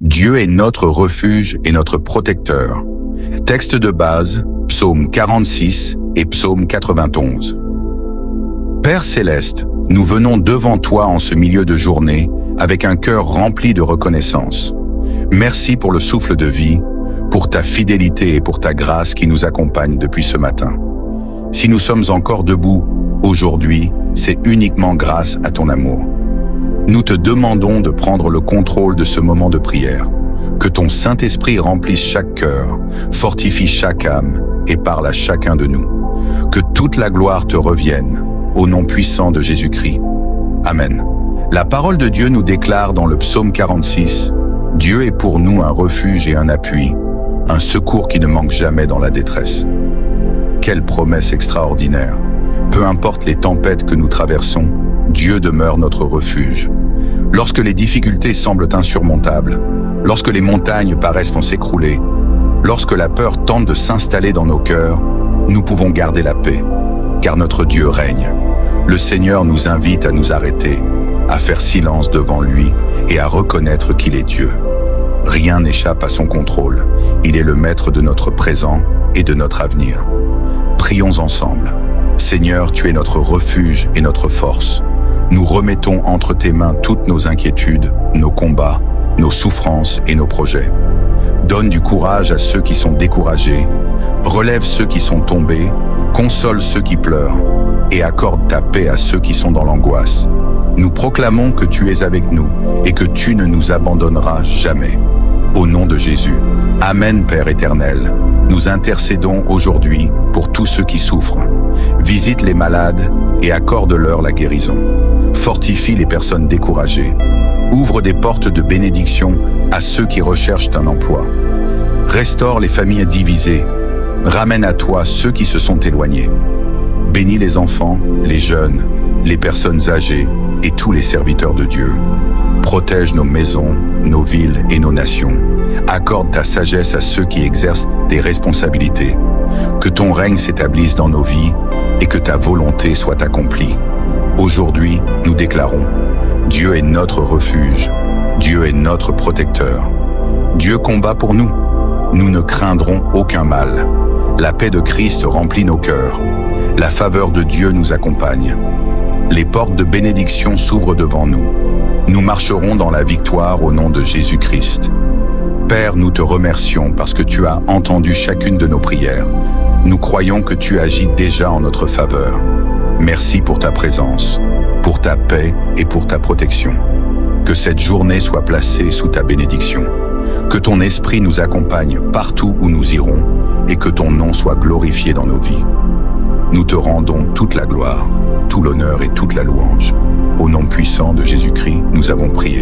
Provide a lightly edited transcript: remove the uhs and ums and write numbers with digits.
Dieu est notre refuge et notre protecteur. Texte de base, Psaume 46 et Psaume 91. Père céleste, nous venons devant toi en ce milieu de journée avec un cœur rempli de reconnaissance. Merci pour le souffle de vie, pour ta fidélité et pour ta grâce qui nous accompagne depuis ce matin. Si nous sommes encore debout aujourd'hui, c'est uniquement grâce à ton amour. Nous te demandons de prendre le contrôle de ce moment de prière. Que ton Saint-Esprit remplisse chaque cœur, fortifie chaque âme et parle à chacun de nous. Que toute la gloire te revienne, au nom puissant de Jésus-Christ. Amen. La parole de Dieu nous déclare dans le psaume 46, « Dieu est pour nous un refuge et un appui, un secours qui ne manque jamais dans la détresse. » Quelle promesse extraordinaire! Peu importe les tempêtes que nous traversons, Dieu demeure notre refuge. Lorsque les difficultés semblent insurmontables, lorsque les montagnes paraissent vont s'écrouler, lorsque la peur tente de s'installer dans nos cœurs, nous pouvons garder la paix, car notre Dieu règne. Le Seigneur nous invite à nous arrêter, à faire silence devant lui et à reconnaître qu'il est Dieu. Rien n'échappe à son contrôle. Il est le maître de notre présent et de notre avenir. Prions ensemble. Seigneur, tu es notre refuge et notre force. Nous remettons entre tes mains toutes nos inquiétudes, nos combats, nos souffrances et nos projets. Donne du courage à ceux qui sont découragés, relève ceux qui sont tombés, console ceux qui pleurent et accorde ta paix à ceux qui sont dans l'angoisse. Nous proclamons que tu es avec nous et que tu ne nous abandonneras jamais. Au nom de Jésus. Amen, Père éternel. Nous intercédons aujourd'hui pour tous ceux qui souffrent. Visite les malades et accorde-leur la guérison. Fortifie les personnes découragées. Ouvre des portes de bénédiction à ceux qui recherchent un emploi. Restaure les familles divisées. Ramène à toi ceux qui se sont éloignés. Bénis les enfants, les jeunes, les personnes âgées et tous les serviteurs de Dieu. Protège nos maisons, nos villes et nos nations. Accorde ta sagesse à ceux qui exercent des responsabilités. Que ton règne s'établisse dans nos vies et que ta volonté soit accomplie. Aujourd'hui, nous déclarons, Dieu est notre refuge, Dieu est notre protecteur. Dieu combat pour nous. Nous ne craindrons aucun mal. La paix de Christ remplit nos cœurs. La faveur de Dieu nous accompagne. Les portes de bénédiction s'ouvrent devant nous. Nous marcherons dans la victoire au nom de Jésus-Christ. Père, nous te remercions parce que tu as entendu chacune de nos prières. Nous croyons que tu agis déjà en notre faveur. Merci pour ta présence, pour ta paix et pour ta protection. Que cette journée soit placée sous ta bénédiction. Que ton esprit nous accompagne partout où nous irons et que ton nom soit glorifié dans nos vies. Nous te rendons toute la gloire, tout l'honneur et toute la louange. Au nom puissant de Jésus-Christ, nous avons prié.